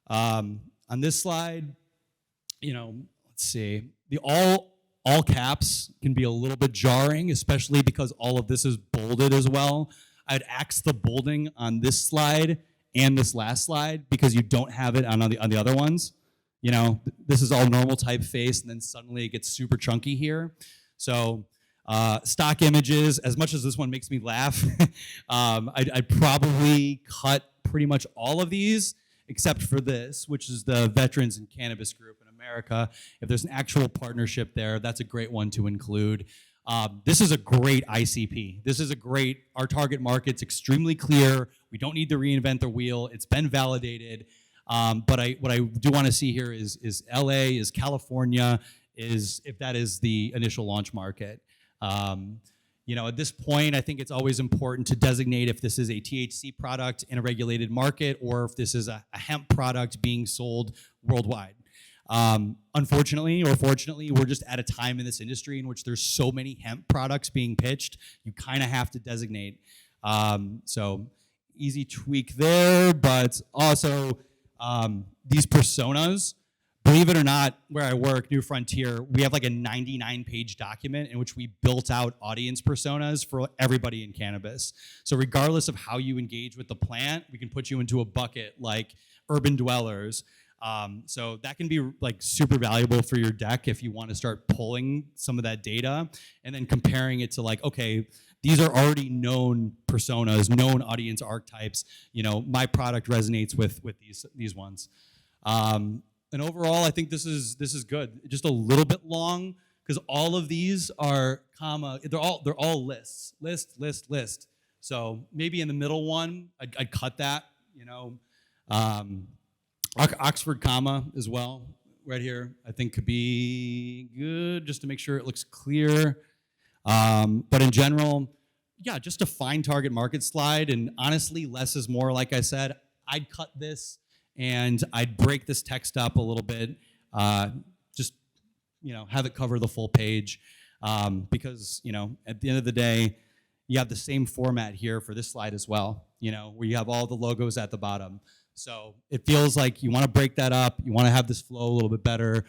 On this slide, let's see, the all caps can be a little bit jarring, especially because all of this is bolded as well. I'd axe the bolding on this slide and this last slide because you don't have it on the other ones. This is all normal typeface, and then suddenly it gets super chunky here. So stock images, as much as this one makes me laugh, I'd probably cut pretty much all of these except for this, which is the Veterans in Cannabis Group in America. If there's an actual partnership there, that's a great one to include. This is a great ICP. Our target market's extremely clear. We don't need to reinvent the wheel. It's been validated. But what I do want to see here is LA, is California, if that is the initial launch market. At this point, I think it's always important to designate if this is a THC product in a regulated market or if this is a hemp product being sold worldwide. Unfortunately or fortunately, we're just at a time in this industry in which there's so many hemp products being pitched, you kind of have to designate. So easy tweak there, but also these personas. Believe it or not, where I work, New Frontier, we have like a 99-page document in which we built out audience personas for everybody in cannabis. So regardless of how you engage with the plant, we can put you into a bucket like urban dwellers. So that can be like super valuable for your deck if you want to start pulling some of that data and then comparing it to like, okay, these are already known personas, known audience archetypes. My product resonates with these ones. And overall, I think this is good. Just a little bit long because all of these are they're all lists, list. So maybe in the middle one, I'd cut that. Oxford comma as well, right here. I think could be good just to make sure it looks clear. But in general, yeah, just a fine target market slide. And honestly, less is more. Like I said, I'd cut this. And I'd break this text up a little bit, just have it cover the full page, because at the end of the day, you have the same format here for this slide as well. Where you have all the logos at the bottom. So it feels like you want to break that up. You want to have this flow a little bit better.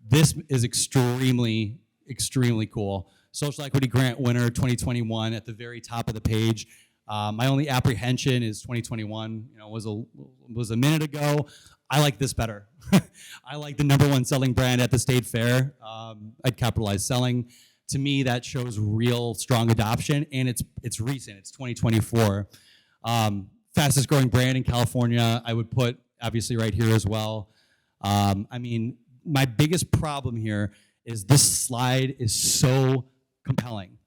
This is extremely, extremely cool. Social Equity Grant winner 2021 at the very top of the page. My only apprehension is 2021. Was a minute ago. I like this better. I like the #1 selling brand at the state fair. I'd capitalize selling. To me, that shows real strong adoption, and it's recent. It's 2024. Fastest growing brand in California. I would put obviously right here as well. My biggest problem here is this slide is so compelling.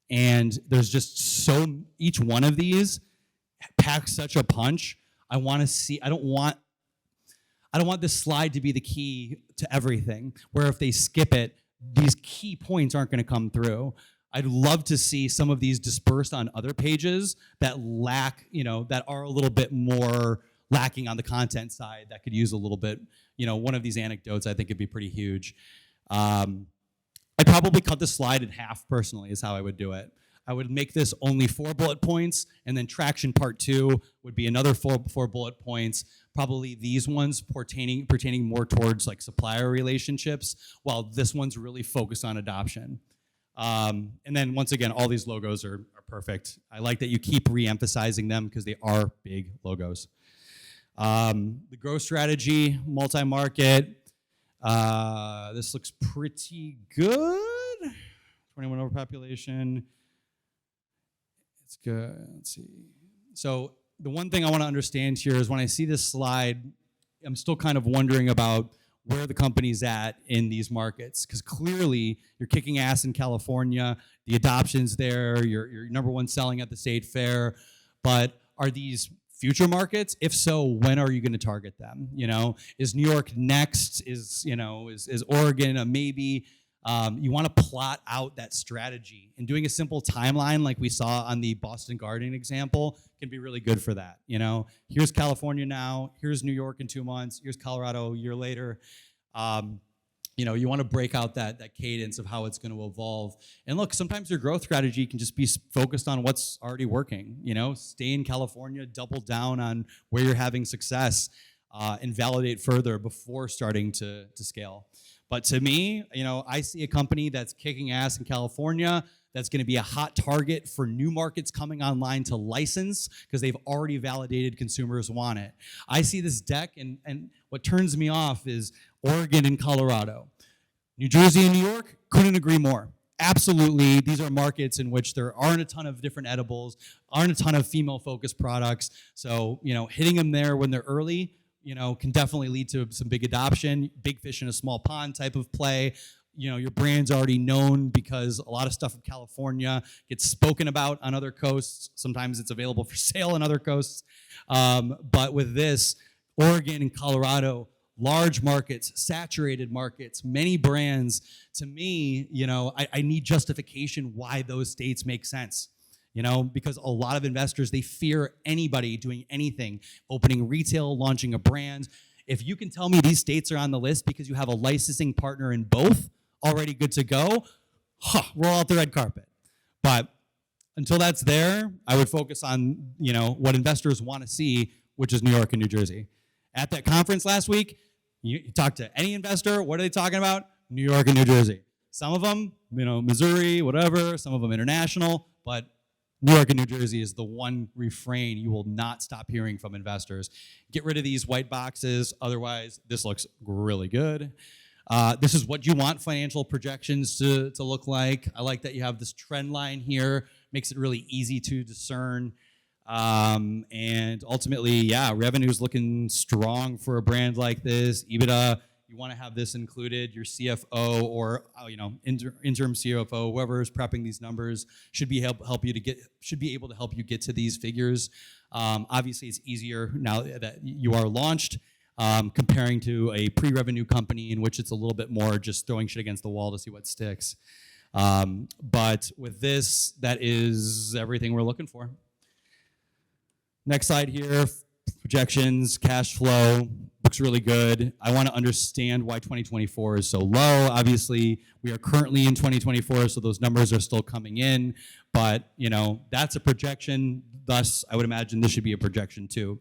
And there's just each one of these packs such a punch. I don't want this slide to be the key to everything, where if they skip it, these key points aren't going to come through. I'd love to see some of these dispersed on other pages that lack, that are a little bit more lacking on the content side that could use a little bit, one of these anecdotes I think would be pretty huge. I'd probably cut the slide in half personally is how I would do it. I would make this only 4 bullet points, and then traction part 2 would be another 4 bullet points. Probably these ones pertaining more towards like supplier relationships, while this one's really focused on adoption. And then once again, all these logos are perfect. I like that you keep re-emphasizing them because they are big logos. The growth strategy, multi-market. This looks pretty good. 21 overpopulation. It's good. Let's see. So the one thing I want to understand here is when I see this slide, I'm still kind of wondering about where the company's at in these markets, because clearly you're kicking ass in California, the adoption's there, you're #1 selling at the state fair, but are these future markets? If so, when are you going to target them? Is New York next? Is Oregon a maybe? You want to plot out that strategy, and doing a simple timeline like we saw on the Boston Garden example can be really good for that. Here's California now, here's New York in 2 months, here's Colorado a year later. You want to break out that cadence of how it's going to evolve. And look, sometimes your growth strategy can just be focused on what's already working. Stay in California, double down on where you're having success. and validate further before starting to scale. But to me, I see a company that's kicking ass in California, that's going to be a hot target for new markets coming online to license because they've already validated consumers want it. I see this deck, and what turns me off is Oregon and Colorado. New Jersey and New York, couldn't agree more. Absolutely, these are markets in which there aren't a ton of different edibles, aren't a ton of female-focused products. So, hitting them there when they're early, can definitely lead to some big adoption, big fish in a small pond type of play. Your brand's already known because a lot of stuff in California gets spoken about on other coasts. Sometimes it's available for sale on other coasts. But with this, Oregon and Colorado, large markets, saturated markets, many brands. To me, I need justification why those states make sense. Because a lot of investors, they fear anybody doing anything, opening retail, launching a brand. If you can tell me these states are on the list because you have a licensing partner in both, already good to go, roll out the red carpet. But until that's there, I would focus on, what investors want to see, which is New York and New Jersey. At that conference last week, you talk to any investor, what are they talking about? New York and New Jersey. Some of them, Missouri, whatever, some of them international, but New York and New Jersey is the one refrain you will not stop hearing from investors. Get rid of these white boxes, otherwise this looks really good. This is what you want financial projections to look like. I like that you have this trend line here, makes it really easy to discern. And ultimately, revenue's looking strong for a brand like this. EBITDA, you want to have this included. Your CFO or interim CFO, whoever is prepping these numbers, should be able to help you get to these figures. Obviously, it's easier now that you are launched, comparing to a pre-revenue company in which it's a little bit more just throwing shit against the wall to see what sticks. But with this, that is everything we're looking for. Next slide here, projections, cash flow, looks really good. I want to understand why 2024 is so low. Obviously, we are currently in 2024, so those numbers are still coming in, but that's a projection. Thus, I would imagine this should be a projection too.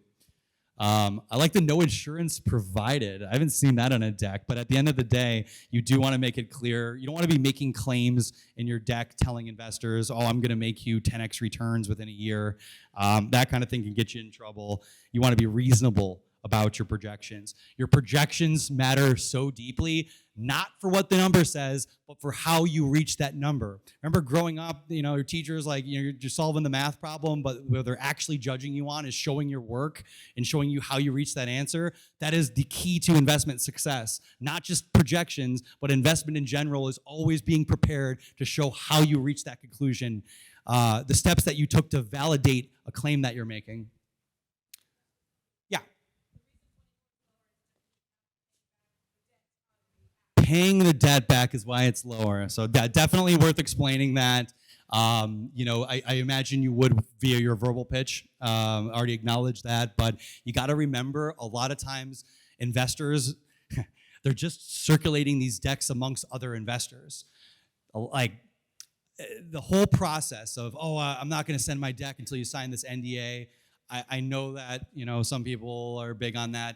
I like the no insurance provided. I haven't seen that on a deck, but at the end of the day, you do want to make it clear. You don't want to be making claims in your deck telling investors, I'm going to make you 10x returns within a year. That kind of thing can get you in trouble. You want to be reasonable about your projections. Your projections matter so deeply, not for what the number says, but for how you reach that number. Remember growing up, your teacher's like, you're solving the math problem, but what they're actually judging you on is showing your work and showing you how you reach that answer. That is the key to investment success. Not just projections, but investment in general is always being prepared to show how you reach that conclusion, the steps that you took to validate a claim that you're making. Paying the debt back is why it's lower. So definitely worth explaining that. I imagine you would via your verbal pitch, already acknowledge that, but you got to remember a lot of times investors, they're just circulating these decks amongst other investors. Like the whole process of, I'm not going to send my deck until you sign this NDA. I know that, some people are big on that.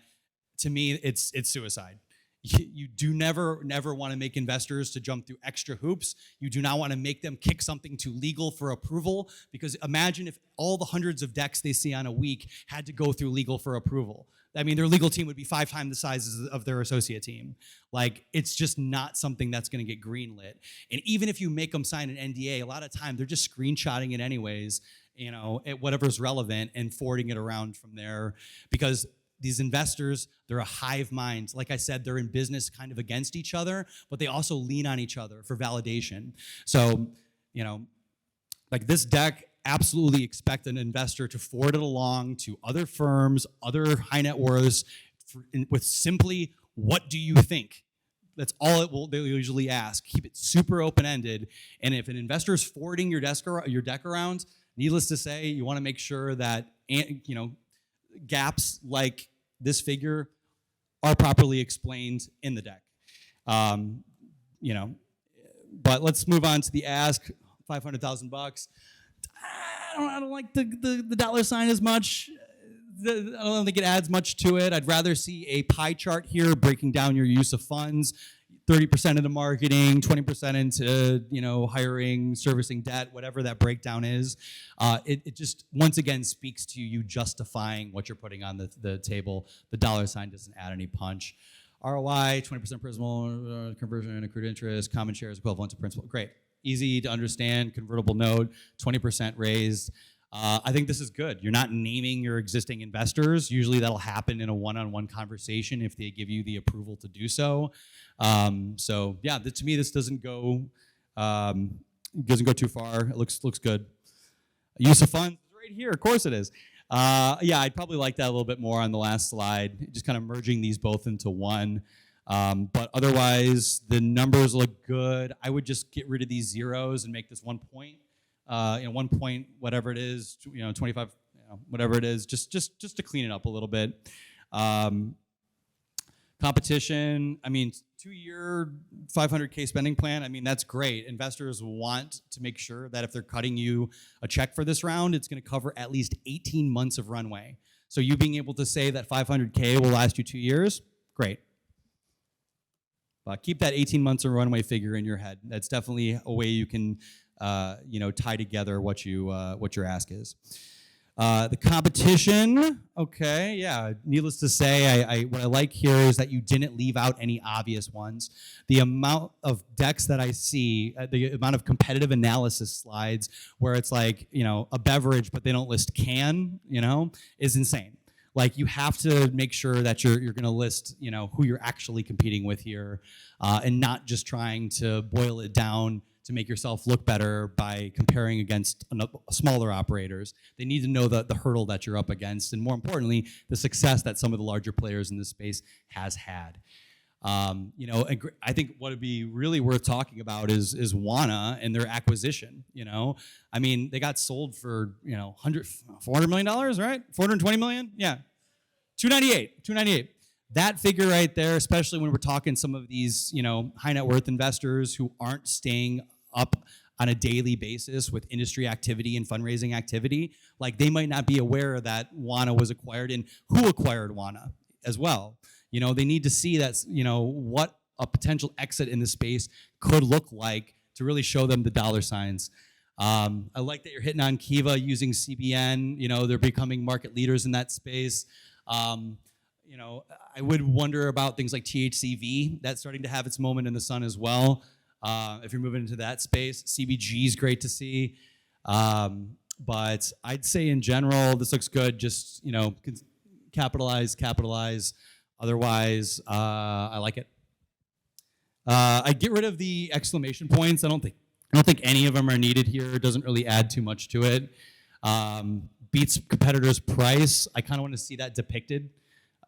To me, it's suicide. You do never want to make investors to jump through extra hoops. You do not want to make them kick something to legal for approval, because imagine if all the hundreds of decks they see on a week had to go through legal for approval. I mean, their legal team would be 5 times the size of their associate team. Like, it's just not something that's going to get greenlit. And even if you make them sign an NDA, a lot of time they're just screenshotting it anyways, at whatever's relevant and forwarding it around from there, because these investors, they're a hive mind. Like I said, they're in business kind of against each other, but they also lean on each other for validation. So, like this deck, absolutely expect an investor to forward it along to other firms, other high net worths, with simply, what do you think? That's all they'll usually ask. Keep it super open-ended. And if an investor is forwarding your deck around, needless to say, you want to make sure that, gaps like this figure are properly explained in the deck. But let's move on to the ask, $500,000. I don't like the dollar sign as much. I don't think it adds much to it. I'd rather see a pie chart here breaking down your use of funds. 30% into marketing, 20% into hiring, servicing debt, whatever that breakdown is. It just once again speaks to you justifying what you're putting on the table. The dollar sign doesn't add any punch. ROI, 20% principal conversion, accrued interest, common shares equivalent to principal. Great, easy to understand. Convertible note, 20% raised. I think this is good. You're not naming your existing investors. Usually that'll happen in a one-on-one conversation if they give you the approval to do so. So yeah, to me this doesn't go too far. It looks good. Use of funds is right here. Of course it is. Yeah, I'd probably like that a little bit more on the last slide. Just kind of merging these both into one. But otherwise, the numbers look good. I would just get rid of these zeros and make this 1 point. 1 point, whatever it is, 25, whatever it is, just to clean it up a little bit. Competition, I mean, 2-year, 500K spending plan, I mean, that's great. Investors want to make sure that if they're cutting you a check for this round, it's gonna cover at least 18 months of runway. So you being able to say that 500K will last you 2 years, great. But keep that 18 months of runway figure in your head. That's definitely a way you can tie together what your ask is. The competition, okay, yeah. Needless to say, what I like here is that you didn't leave out any obvious ones. The amount of decks that I see, the amount of competitive analysis slides where it's like, a beverage, but they don't list can, is insane. Like you have to make sure that you're going to list, who you're actually competing with here, and not just trying to boil it down to make yourself look better by comparing against smaller operators. They need to know the hurdle that you're up against, and more importantly, the success that some of the larger players in this space has had. I think what would be really worth talking about is Wana and their acquisition. I mean, they got sold for $400 million, right? 420 million, yeah, 298. That figure right there, especially when we're talking some of these high net worth investors who aren't staying up on a daily basis with industry activity and fundraising activity, like they might not be aware that Wana was acquired and who acquired Wana as well. They need to see that, what a potential exit in the space could look like to really show them the dollar signs. I like that you're hitting on Kiva using CBN. They're becoming market leaders in that space. I would wonder about things like THCV. That's starting to have its moment in the sun as well. If you're moving into that space, CBG is great to see. But I'd say in general, this looks good. Just, capitalize. Otherwise, I like it. I get rid of the exclamation points. I don't think any of them are needed here. It doesn't really add too much to it. Beats competitor's price. I kind of want to see that depicted.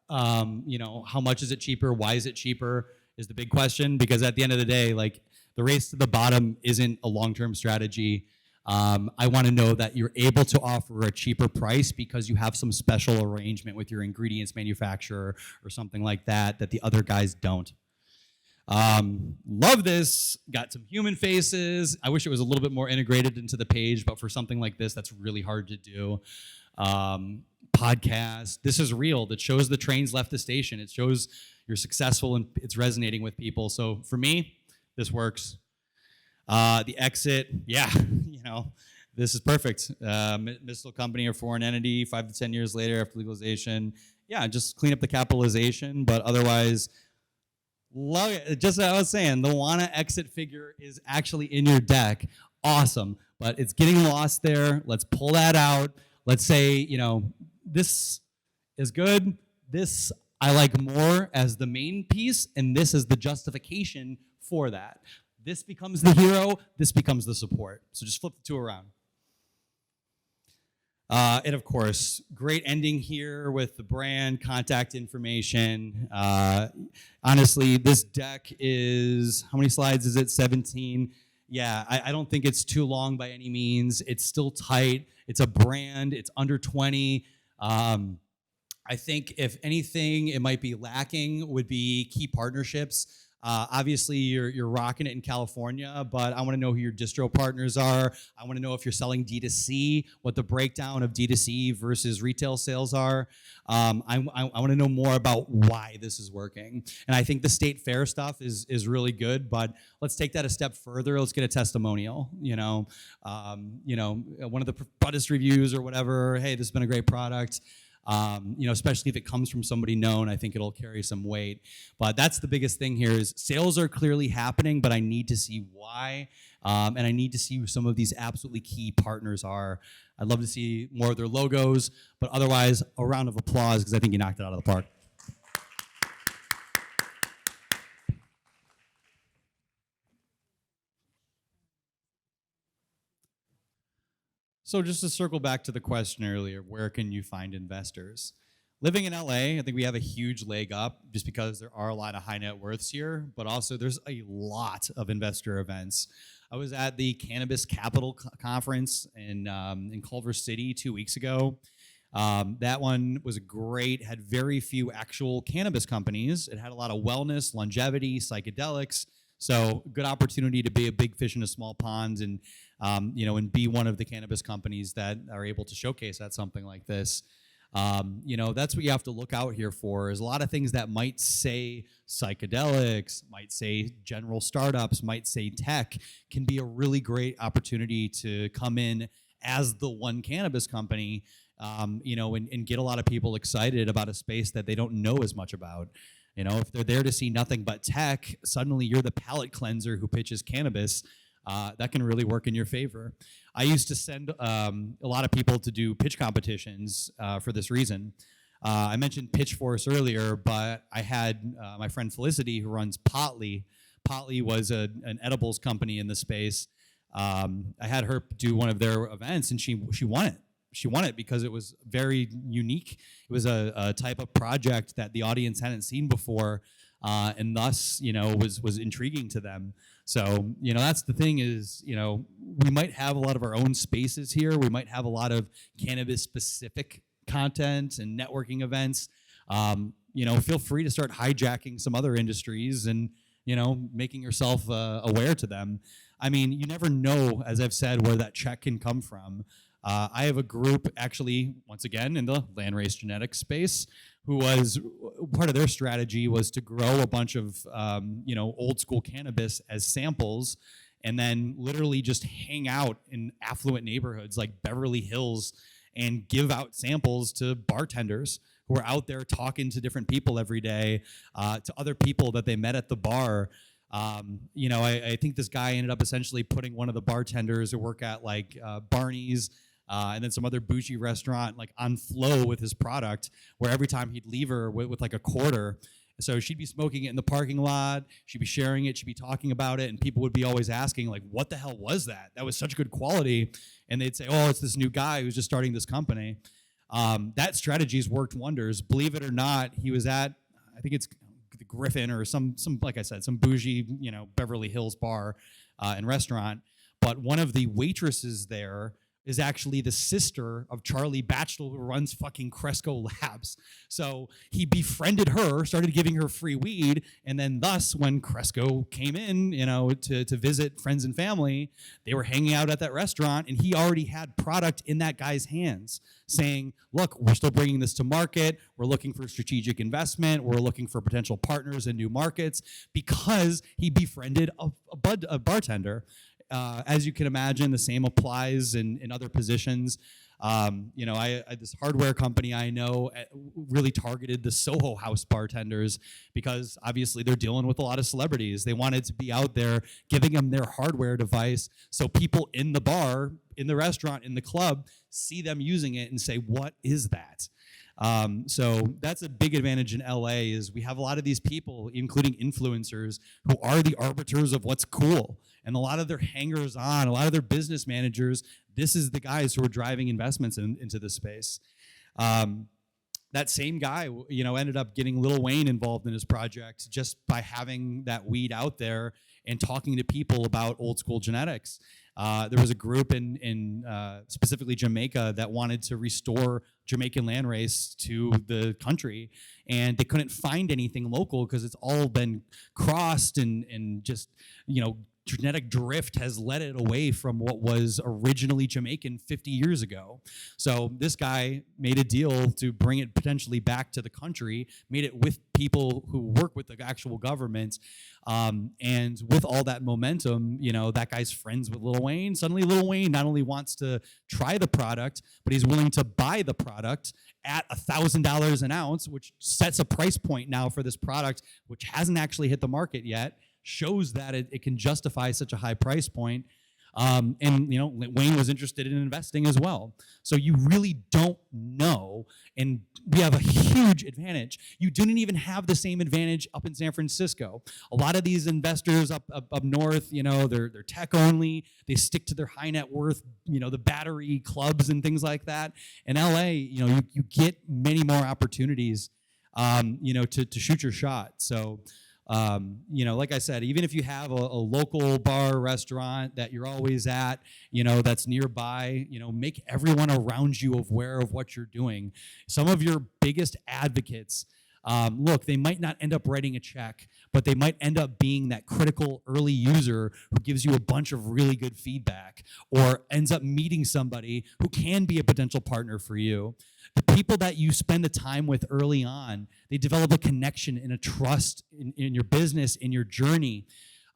How much is it cheaper? Why is it cheaper? Is the big question, because at the end of the day, like the race to the bottom isn't a long-term strategy. I want to know that you're able to offer a cheaper price because you have some special arrangement with your ingredients manufacturer or something like that the other guys don't. Love this. Got some human faces. I wish it was a little bit more integrated into the page, but for something like this, that's really hard to do. Podcast. This is real. That shows the trains left the station. It shows you're successful and it's resonating with people. So for me, this works. The exit, yeah, this is perfect. Missile company or foreign entity, 5 to 10 years later after legalization. Yeah, just clean up the capitalization, but otherwise, love it. Just as I was saying, the Wana exit figure is actually in your deck. Awesome, but it's getting lost there. Let's pull that out. Let's say, this is good. This I like more as the main piece, and this is the justification for that. This becomes the hero, this becomes the support. So just flip the two around. And of course, great ending here with the brand, contact information. Honestly, this deck is, how many slides is it? 17. Yeah, I don't think it's too long by any means. It's still tight. It's a brand. It's under 20. I think if anything, it might be lacking would be key partnerships. Obviously, you're rocking it in California, but I want to know who your distro partners are. I want to know if you're selling D2C, what the breakdown of D2C versus retail sales are. I want to know more about why this is working. And I think the state fair stuff is really good, but let's take that a step further. Let's get a testimonial. One of the Buddhist reviews or whatever. Hey, this has been a great product. Especially if it comes from somebody known, I think it'll carry some weight. But that's the biggest thing here is sales are clearly happening, but I need to see why, and I need to see who some of these absolutely key partners are. I'd love to see more of their logos, but otherwise, a round of applause because I think you knocked it out of the park. So just to circle back to the question earlier, where can you find investors? Living in LA, I think we have a huge leg up just because there are a lot of high net worths here, but also there's a lot of investor events. I was at the Cannabis Capital Conference in Culver City 2 weeks ago. That one was great, had very few actual cannabis companies. It had a lot of wellness, longevity, psychedelics. So good opportunity to be a big fish in a small pond and be one of the cannabis companies that are able to showcase at something like this. That's what you have to look out here for is a lot of things that might say psychedelics, might say general startups, might say tech can be a really great opportunity to come in as the one cannabis company, and get a lot of people excited about a space that they don't know as much about. If they're there to see nothing but tech, suddenly you're the palate cleanser who pitches cannabis. That can really work in your favor. I used to send a lot of people to do pitch competitions for this reason. I mentioned Pitchforce earlier, but I had my friend Felicity who runs Potly. Potly was an edibles company in the space. I had her do one of their events, and she won it. She won it because it was very unique. It was a type of project that the audience hadn't seen before, and thus, was intriguing to them. So, that's the thing is, we might have a lot of our own spaces here. We might have a lot of cannabis-specific content and networking events. Feel free to start hijacking some other industries and, making yourself aware to them. I mean, you never know, as I've said, where that check can come from. I have a group, actually, once again, in the landrace genetics space, who was part of their strategy was to grow a bunch of, old school cannabis as samples, and then literally just hang out in affluent neighborhoods like Beverly Hills and give out samples to bartenders who are out there talking to different people every day, to other people that they met at the bar. I think this guy ended up essentially putting one of the bartenders who work at like Barney's, and then some other bougie restaurant like on flow with his product, where every time he'd leave her with like a quarter. So she'd be smoking it in the parking lot, she'd be sharing it, she'd be talking about it, and people would be always asking like, what the hell was that? That was such good quality. And they'd say, oh, it's this new guy who's just starting this company. That strategy's worked wonders. Believe it or not, he was at, I think it's the Griffin or some like I said, some bougie, Beverly Hills bar and restaurant. But one of the waitresses there is actually the sister of Charlie Batchelor, who runs fucking Cresco Labs. So he befriended her, started giving her free weed, and then thus, when Cresco came in, to visit friends and family, they were hanging out at that restaurant, and he already had product in that guy's hands, saying, look, we're still bringing this to market, we're looking for strategic investment, we're looking for potential partners in new markets, because he befriended a bartender. As you can imagine, the same applies in other positions. This hardware company I know really targeted the Soho House bartenders because obviously they're dealing with a lot of celebrities. They wanted to be out there giving them their hardware device so people in the bar, in the restaurant, in the club see them using it and say, what is that? So that's a big advantage in LA is we have a lot of these people, including influencers, who are the arbiters of what's cool. And a lot of their hangers on, a lot of their business managers, this is the guys who are driving investments into this space. That same guy, ended up getting Lil Wayne involved in his project just by having that weed out there and talking to people about old school genetics. There was a group in specifically Jamaica that wanted to restore Jamaican landrace to the country, and they couldn't find anything local because it's all been crossed and just, genetic drift has led it away from what was originally Jamaican 50 years ago. So this guy made a deal to bring it potentially back to the country, made it with people who work with the actual government. And with all that momentum, that guy's friends with Lil Wayne. Suddenly Lil Wayne not only wants to try the product, but he's willing to buy the product at $1,000 an ounce, which sets a price point now for this product, which hasn't actually hit the market yet. Shows that it can justify such a high price point. And Wayne was interested in investing as well. So you really don't know, and we have a huge advantage. You didn't even have the same advantage up in San Francisco. A lot of these investors up north, they're tech only. They stick to their high net worth, the battery clubs and things like that. In LA, you get many more opportunities, to shoot your shot. So. Like I said, even if you have a local bar, restaurant that you're always at, that's nearby, make everyone around you aware of what you're doing. Some of your biggest advocates, look, they might not end up writing a check, but they might end up being that critical early user who gives you a bunch of really good feedback or ends up meeting somebody who can be a potential partner for you. The people that you spend the time with early on, they develop a connection and a trust in your business, in your journey.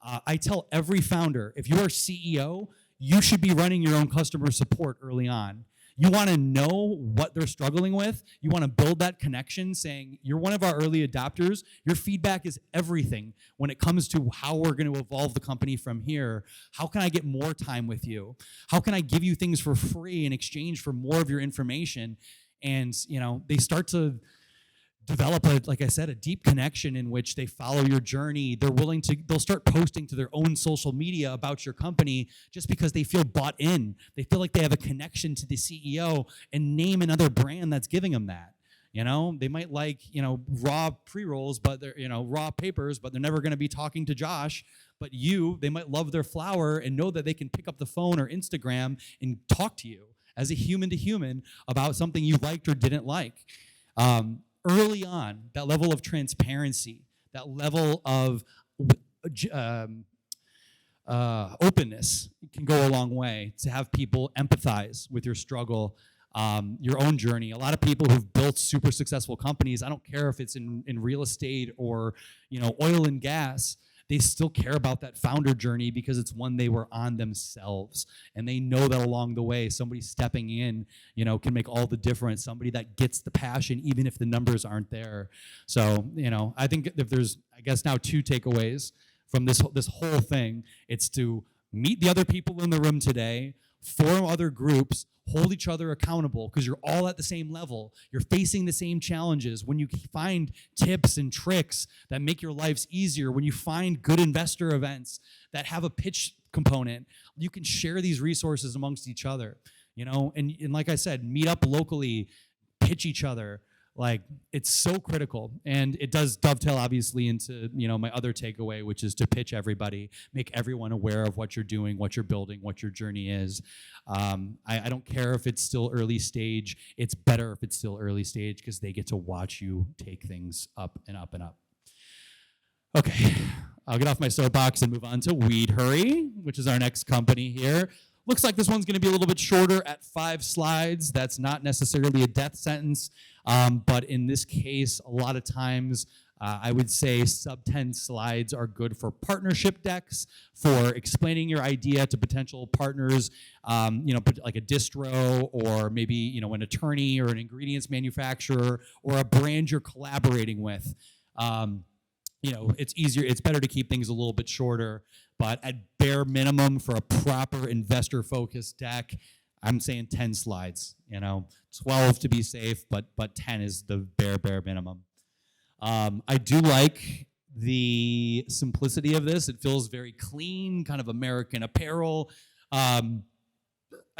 I tell every founder, if you're a CEO, you should be running your own customer support early on. You want to know what they're struggling with. You want to build that connection saying, you're one of our early adopters. Your feedback is everything when it comes to how we're going to evolve the company from here. How can I get more time with you? How can I give you things for free in exchange for more of your information? And, they start to develop like I said, a deep connection in which they follow your journey. They'll start posting to their own social media about your company just because they feel bought in. They feel like they have a connection to the CEO and name another brand that's giving them that. They might like, raw pre-rolls, but they're, raw papers, but they're never going to be talking to Josh. But they might love their flower and know that they can pick up the phone or Instagram and talk to you as a human to human about something you liked or didn't like. Early on, that level of transparency, that level of openness can go a long way to have people empathize with your struggle, your own journey. A lot of people who've built super successful companies, I don't care if it's in real estate or oil and gas, they still care about that founder journey because it's one they were on themselves. And they know that along the way, somebody stepping in, can make all the difference. Somebody that gets the passion, even if the numbers aren't there. So, I think if there's, now 2 takeaways from this whole thing, it's to meet the other people in the room today, form other groups, hold each other accountable because you're all at the same level. You're facing the same challenges. When you find tips and tricks that make your lives easier, when you find good investor events that have a pitch component, you can share these resources amongst each other, and like I said, meet up locally, pitch each other. Like, it's so critical, and it does dovetail obviously into my other takeaway, which is to pitch everybody, make everyone aware of what you're doing, what you're building, what your journey is. I don't care if it's still early stage. It's better if it's still early stage because they get to watch you take things up and up and up. Okay, I'll get off my soapbox and move on to Weed Hurry, which is our next company here. Looks like this one's going to be a little bit shorter at 5 slides. That's not necessarily a death sentence, but in this case, a lot of times, I would say sub 10 slides are good for partnership decks, for explaining your idea to potential partners, like a distro or maybe, an attorney or an ingredients manufacturer or a brand you're collaborating with. It's easier, it's better to keep things a little bit shorter, but at bare minimum for a proper investor-focused deck, I'm saying 10 slides, 12 to be safe, but 10 is the bare minimum. I do like the simplicity of this. It feels very clean, kind of American Apparel. I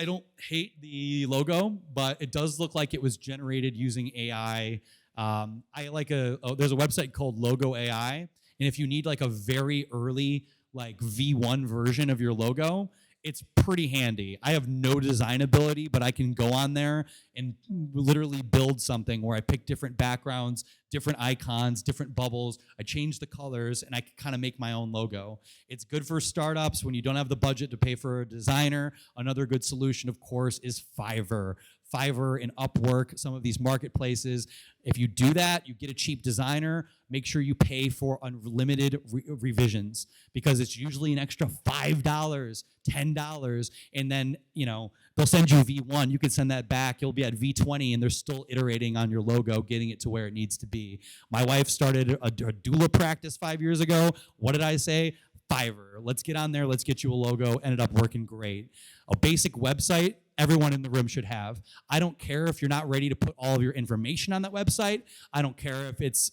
don't hate the logo, but it does look like it was generated using AI. I like there's a website called Logo AI, and if you need like a very early like V1 version of your logo, it's pretty handy. I have no design ability, but I can go on there and literally build something where I pick different backgrounds, different icons, different bubbles. I change the colors, and I can kind of make my own logo. It's good for startups when you don't have the budget to pay for a designer. Another good solution, of course, is Fiverr. Fiverr and Upwork, some of these marketplaces. If you do that, you get a cheap designer. Make sure you pay for unlimited revisions, because it's usually an extra $5, $10, and then they'll send you V1. You can send that back. You'll be at V20, and they're still iterating on your logo, getting it to where it needs to be. My wife started a doula practice 5 years ago. What did I say? Fiverr. Let's get on there. Let's get you a logo. Ended up working great. A basic website everyone in the room should have. I don't care if you're not ready to put all of your information on that website. I don't care if it's,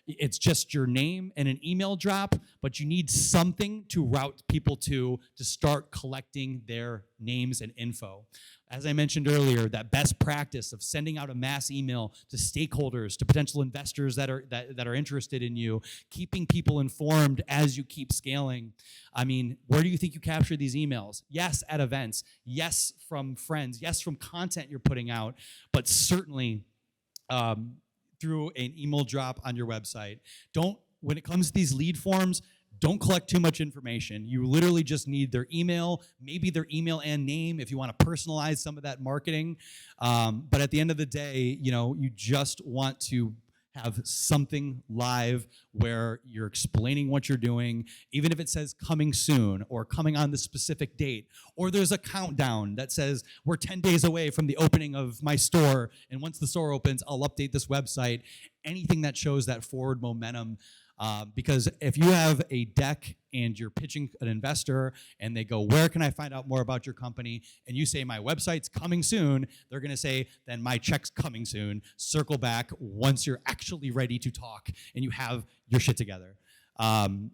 it's just your name and an email drop, but you need something to route people to start collecting their names and info. As I mentioned earlier, that best practice of sending out a mass email to stakeholders, to potential investors that are interested in you, keeping people informed as you keep scaling. I mean, where do you think you capture these emails? Yes, at events. Yes, from friends. Yes, from content you're putting out, but certainly through an email drop on your website. When it comes to these lead forms, don't collect too much information. You literally just need their email, maybe their email and name if you want to personalize some of that marketing. But at the end of the day, you just want to have something live where you're explaining what you're doing, even if it says coming soon or coming on the specific date, or there's a countdown that says we're 10 days away from the opening of my store, and once the store opens, I'll update this website. Anything that shows that forward momentum. Because if you have a deck and you're pitching an investor and they go, where can I find out more about your company? And you say, my website's coming soon, they're gonna say, then my check's coming soon. Circle back once you're actually ready to talk and you have your shit together.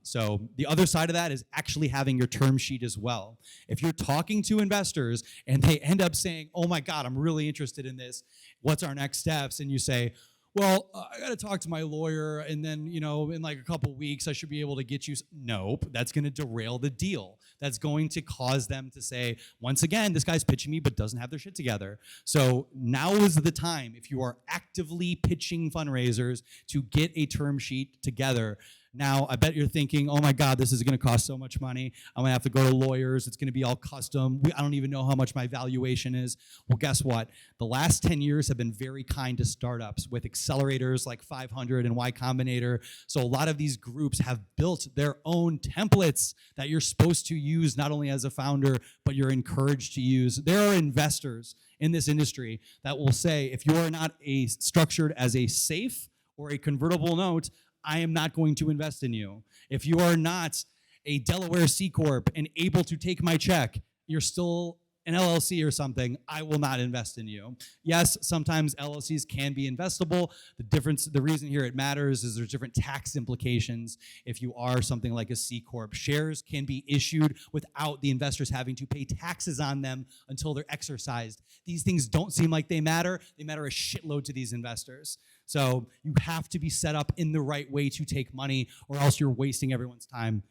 So the other side of that is actually having your term sheet as well. If you're talking to investors and they end up saying, oh my God, I'm really interested in this, what's our next steps? And you say, well, I got to talk to my lawyer, and then, in like a couple weeks, I should be able to get you. Nope, that's going to derail the deal. That's going to cause them to say, once again, this guy's pitching me but doesn't have their shit together. So now is the time, if you are actively pitching fundraisers, to get a term sheet together. Now, I bet you're thinking, oh my God, this is going to cost so much money. I'm going to have to go to lawyers. It's going to be all custom. I don't even know how much my valuation is. Well, guess what? The last 10 years have been very kind to startups with accelerators like 500 and Y Combinator. So a lot of these groups have built their own templates that you're supposed to use not only as a founder, but you're encouraged to use. There are investors in this industry that will say, if you are not structured as a SAFE or a convertible note, I am not going to invest in you. If you are not a Delaware C Corp and able to take my check, you're still an LLC or something, I will not invest in you. Yes, sometimes LLCs can be investable. The reason here it matters is there's different tax implications if you are something like a C Corp. Shares can be issued without the investors having to pay taxes on them until they're exercised. These things don't seem like they matter. They matter a shitload to these investors. So you have to be set up in the right way to take money, or else you're wasting everyone's time.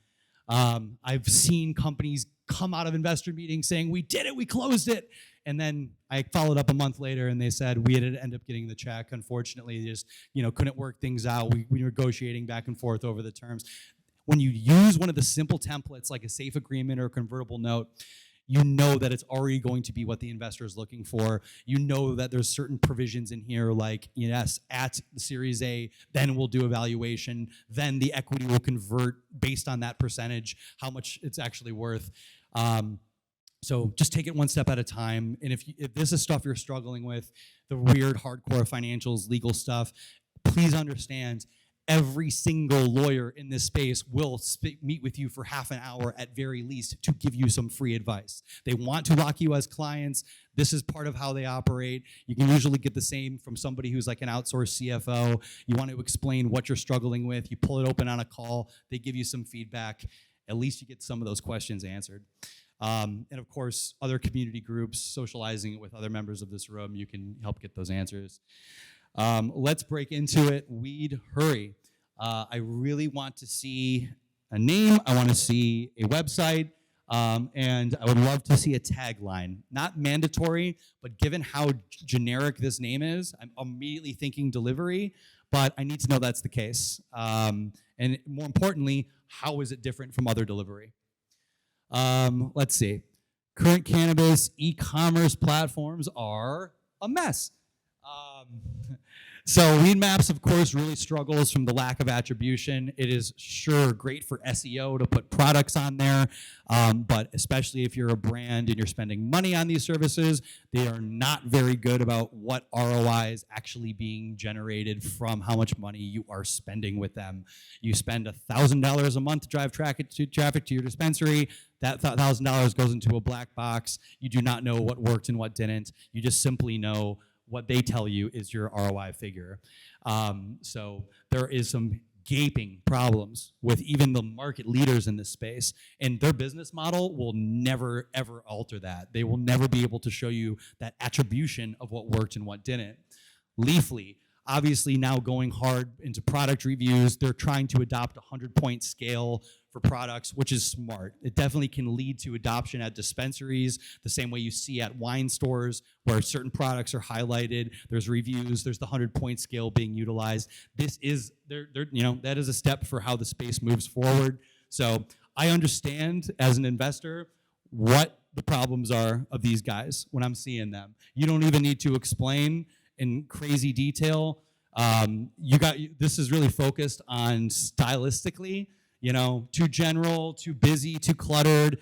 I've seen companies come out of investor meetings saying, we did it, we closed it. And then I followed up a month later and they said, we didn't end up getting the check. Unfortunately, they just couldn't work things out. We were negotiating back and forth over the terms. When you use one of the simple templates like a SAFE agreement or a convertible note, you know that it's already going to be what the investor is looking for. You know that there's certain provisions in here like, yes, at the Series A, then we'll do evaluation, then the equity will convert based on that percentage, how much it's actually worth. So just take it one step at a time. And if this is stuff you're struggling with, the weird hardcore financials, legal stuff, please understand every single lawyer in this space will meet with you for half an hour at very least to give you some free advice. They want to lock you as clients. This is part of how they operate. You can usually get the same from somebody who's like an outsourced CFO. You want to explain what you're struggling with. You pull it open on a call. They give you some feedback. At least you get some of those questions answered. And of course, other community groups, socializing it with other members of this room, you can help get those answers. Let's break into it. Weed, hurry. I really want to see a name. I want to see a website. And I would love to see a tagline. Not mandatory, but given how generic this name is, I'm immediately thinking delivery, but I need to know that's the case. And more importantly, how is it different from other delivery? Let's see. Current cannabis e-commerce platforms are a mess. So Weedmaps, of course, really struggles from the lack of attribution. It is sure great for SEO to put products on there, but especially if you're a brand and you're spending money on these services, they are not very good about what ROI is actually being generated from how much money you are spending with them. You spend $1,000 a month to drive traffic to your dispensary. That $1,000 goes into a black box. You do not know what worked and what didn't. You just simply know what they tell you is your ROI figure. So there is some gaping problems with even the market leaders in this space, and their business model will never, ever alter that. They will never be able to show you that attribution of what worked and what didn't. Leafly, obviously now going hard into product reviews, they're trying to adopt a 100-point scale for products, which is smart. It definitely can lead to adoption at dispensaries, the same way you see at wine stores where certain products are highlighted, there's reviews, there's the 100-point scale being utilized. This is, that is a step for how the space moves forward. So I understand as an investor what the problems are of these guys when I'm seeing them. You don't even need to explain in crazy detail. This is really focused on stylistically, too general, too busy, too cluttered,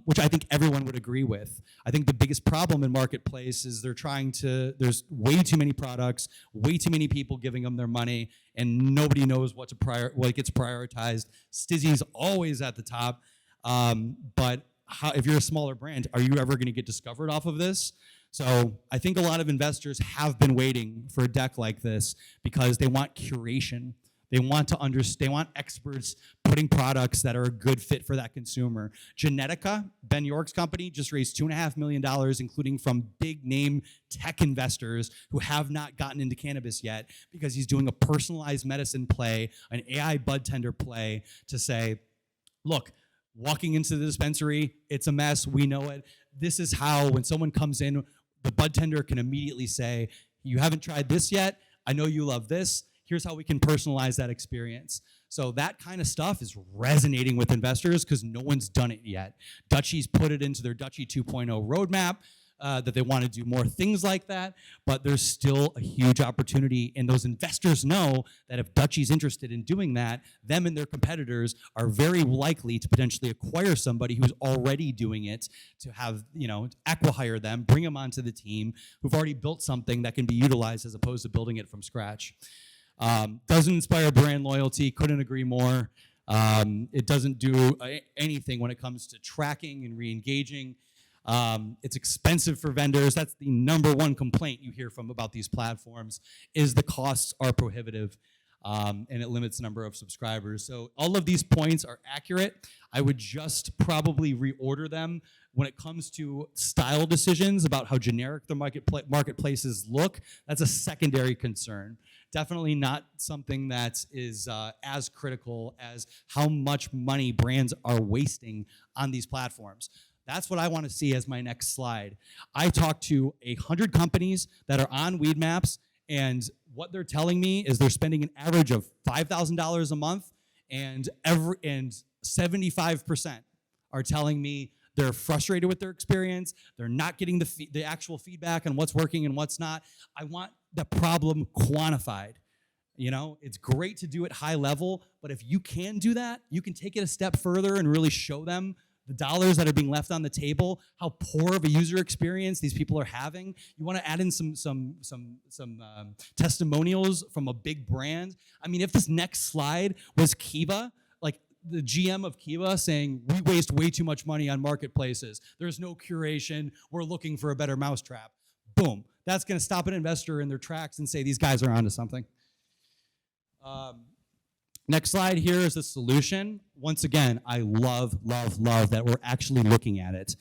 which I think everyone would agree with. I think the biggest problem in marketplace is there's way too many products, way too many people giving them their money, and nobody knows what gets prioritized. Stizzy's always at the top, but if you're a smaller brand, are you ever going to get discovered off of this? So I think a lot of investors have been waiting for a deck like this because they want curation. They want experts putting products that are a good fit for that consumer. Genetica, Ben York's company, just raised $2.5 million, including from big name tech investors who have not gotten into cannabis yet, because he's doing a personalized medicine play, an AI bud tender play to say, look, walking into the dispensary, it's a mess, we know it. This is how, when someone comes in, the bud tender can immediately say, you haven't tried this yet, I know you love this, here's how we can personalize that experience. So that kind of stuff is resonating with investors because no one's done it yet. Dutchie's put it into their Dutchie 2.0 roadmap, that they want to do more things like that, but there's still a huge opportunity, and those investors know that if Dutchie's interested in doing that, them and their competitors are very likely to potentially acquire somebody who's already doing it, to have, acqui-hire them, bring them onto the team, who've already built something that can be utilized as opposed to building it from scratch. Doesn't inspire brand loyalty, couldn't agree more. It doesn't do anything when it comes to tracking and re-engaging. It's expensive for vendors. That's the number one complaint you hear about these platforms, is the costs are prohibitive, and it limits the number of subscribers. So all of these points are accurate. I would just probably reorder them when it comes to style decisions about how generic the marketplaces look. That's a secondary concern. Definitely not something that is as critical as how much money brands are wasting on these platforms. That's what I want to see as my next slide. I talked to 100 companies that are on Weedmaps, and what they're telling me is they're spending an average of $5,000 a month, and 75% are telling me they're frustrated with their experience. They're not getting the actual feedback on what's working and what's not. I want the problem quantified. It's great to do it high level, but if you can do that, you can take it a step further and really show them the dollars that are being left on the table, how poor of a user experience these people are having. You want to add in some testimonials from a big brand. I mean, if this next slide was Kiva, like the GM of Kiva saying, we waste way too much money on marketplaces, there's no curation, we're looking for a better mousetrap. Boom. That's going to stop an investor in their tracks and say, these guys are onto something. Next slide here is the solution. Once again, I love that we're actually looking at it.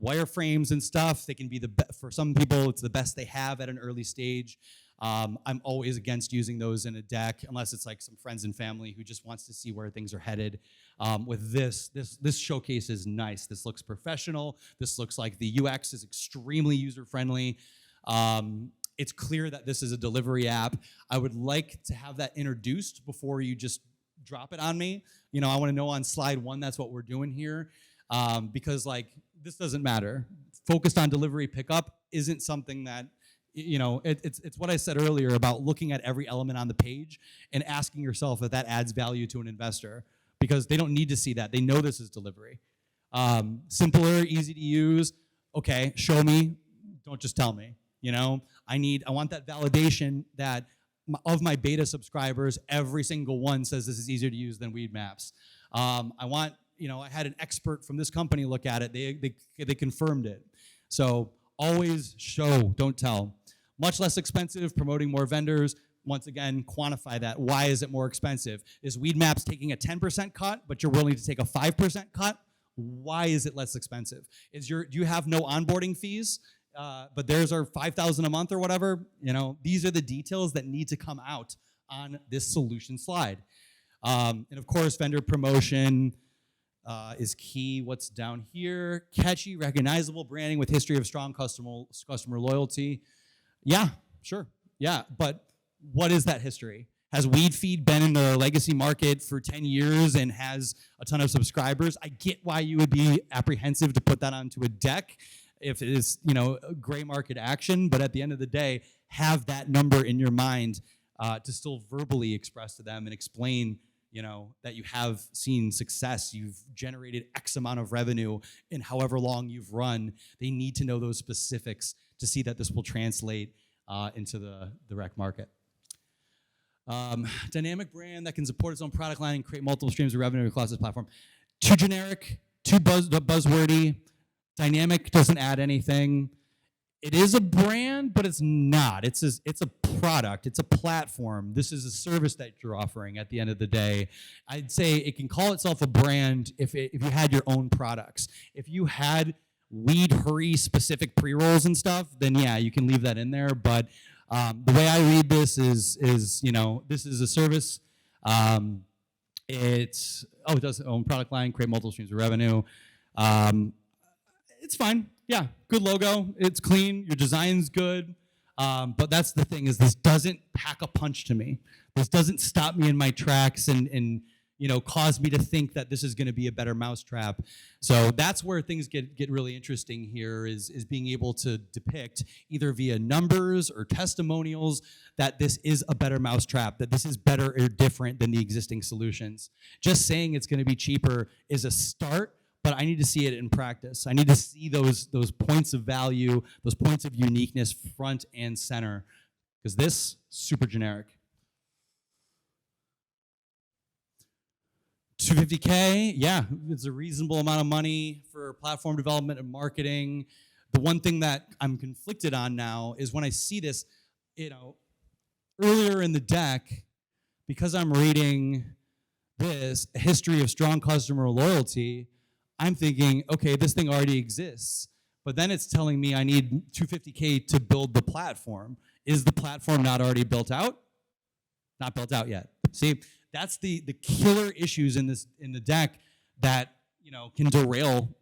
Wireframes and stuff, they can be for some people, it's the best they have at an early stage. I'm always against using those in a deck unless it's like some friends and family who just wants to see where things are headed. With this showcase is nice. This looks professional. This looks like the UX is extremely user-friendly. It's clear that this is a delivery app. I would like to have that introduced before you just drop it on me. You know, I want to know on slide 1 that's what we're doing here, because like this doesn't matter. Focused on delivery pickup isn't something that, you know, it's what I said earlier about looking at every element on the page and asking yourself if that adds value to an investor, because they don't need to see that. They know this is delivery. Simpler, easy to use. Okay, show me. Don't just tell me. You know, I want that validation that of my beta subscribers, every single one says this is easier to use than Weedmaps. I want, you know, I had an expert from this company look at it. They confirmed it. So always show, don't tell. Much less expensive, promoting more vendors. Once again, quantify that. Why is it more expensive? Is Weedmaps taking a 10% cut, but you're willing to take a 5% cut? Why is it less expensive? Do you have no onboarding fees? But theirs are $5,000 a month or whatever. You know, these are the details that need to come out on this solution slide. And of course, vendor promotion is key. What's down here? Catchy, recognizable branding with history of strong customer loyalty. Yeah, sure. Yeah, but what is that history? Has WeedFeed been in the legacy market for 10 years and has a ton of subscribers? I get why you would be apprehensive to put that onto a deck if it is, you know, gray market action, but at the end of the day, have that number in your mind to still verbally express to them and explain, you know, that you have seen success, you've generated X amount of revenue in however long you've run. They need to know those specifics to see that this will translate into the rec market. Dynamic brand that can support its own product line and create multiple streams of revenue across this platform. Too generic, too buzzwordy. Dynamic doesn't add anything. It is a brand, but it's not. It's a product. It's a platform. This is a service that you're offering at the end of the day. I'd say it can call itself a brand if you had your own products. If you had Weed Hurry specific pre-rolls and stuff, then yeah, you can leave that in there. But the way I read this is you know, this is a service. It does own product line, create multiple streams of revenue. It's fine. Yeah, good logo. It's clean. Your design's good. But that's the thing, is this doesn't pack a punch to me. This doesn't stop me in my tracks and you know, cause me to think that this is going to be a better mousetrap. So that's where things get really interesting here, is being able to depict either via numbers or testimonials that this is a better mousetrap, that this is better or different than the existing solutions. Just saying it's going to be cheaper is a start, but I need to see it in practice. I need to see those points of value, those points of uniqueness front and center, because this, super generic. $250K, yeah, it's a reasonable amount of money for platform development and marketing. The one thing that I'm conflicted on now is when I see this, you know, earlier in the deck, because I'm reading this, a history of strong customer loyalty, I'm thinking, okay, this thing already exists. But then it's telling me I need $250K to build the platform. Is the platform not already built out? Not built out yet. See, that's the killer issues in the deck that, you know, can derail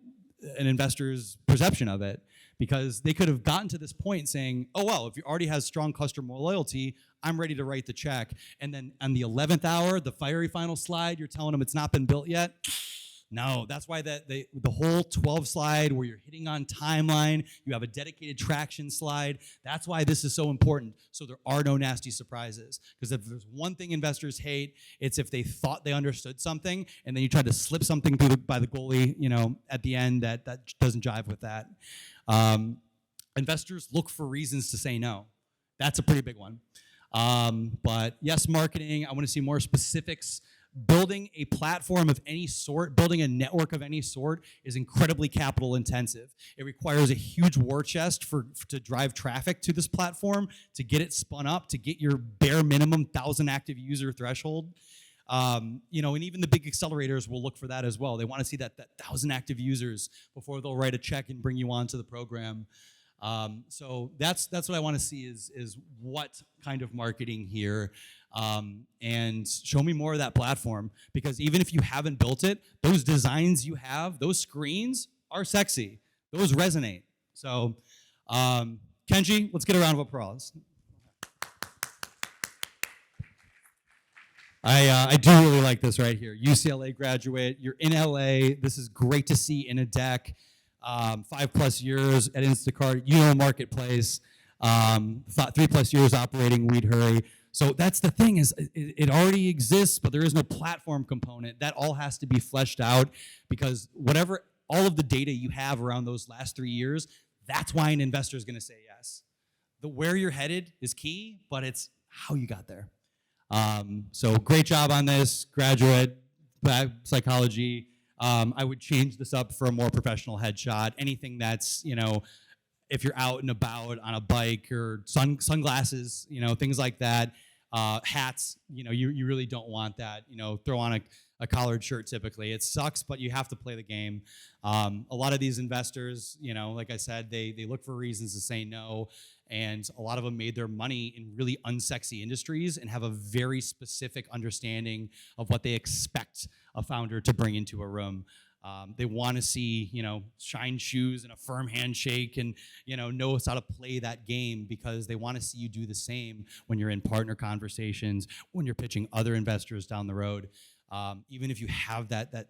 an investor's perception of it, because they could have gotten to this point saying, oh, well, if you already has strong customer loyalty, I'm ready to write the check. And then on the 11th hour, the fiery final slide, you're telling them it's not been built yet. No, that's why the whole 12 slide where you're hitting on timeline, you have a dedicated traction slide. That's why this is so important, so there are no nasty surprises. Because if there's one thing investors hate, it's if they thought they understood something and then you tried to slip something through by the goalie, you know, at the end that doesn't jive with that. Investors look for reasons to say no. That's a pretty big one. But yes, marketing, I want to see more specifics. Building a platform of any sort, building a network of any sort is incredibly capital intensive. It requires a huge war chest to drive traffic to this platform, to get it spun up, to get your bare minimum 1,000 active user threshold. You know, and even the big accelerators will look for that as well. They want to see that 1,000 active users before they'll write a check and bring you onto the program. So that's what I want to see is what kind of marketing here, and show me more of that platform, because even if you haven't built it, those designs you have, those screens are sexy. Those resonate. So, Kenji, let's get a round of applause. I do really like this right here. UCLA graduate, you're in LA. This is great to see in a deck. 5+ years at Instacart, Marketplace, 3+ years operating Weed Hurry. So that's the thing, is it already exists, but there is no platform component. That all has to be fleshed out, because whatever, all of the data you have around those last 3 years, that's why an investor is going to say yes. The where you're headed is key, but it's how you got there. So great job on this, graduate, psychology. I would change this up for a more professional headshot. Anything that's, if you're out and about on a bike, or sunglasses, things like that. Hats, you really don't want that. Throw on a collared shirt typically. It sucks, but you have to play the game. A lot of these investors, like I said, they look for reasons to say no. And a lot of them made their money in really unsexy industries and have a very specific understanding of what they expect a founder to bring into a room. They want to see, shine shoes and a firm handshake, and, know how to play that game, because they want to see you do the same when you're in partner conversations, when you're pitching other investors down the road. Even if you have that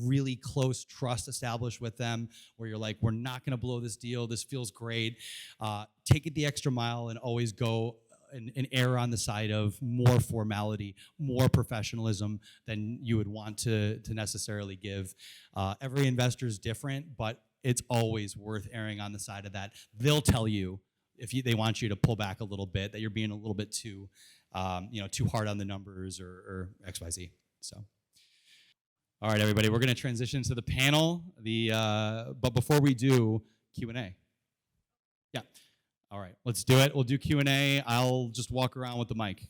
really close trust established with them, where you're like, we're not going to blow this deal, this feels great, take it the extra mile and always go and err on the side of more formality, more professionalism than you would want to necessarily give. Every investor is different, but it's always worth erring on the side of that. They'll tell you if they want you to pull back a little bit, that you're being a little bit too hard on the numbers or XYZ. So, all right, everybody, we're going to transition to the panel. But before we do, Q&A. Yeah. All right, let's do it. We'll do Q&A. I'll just walk around with the mic.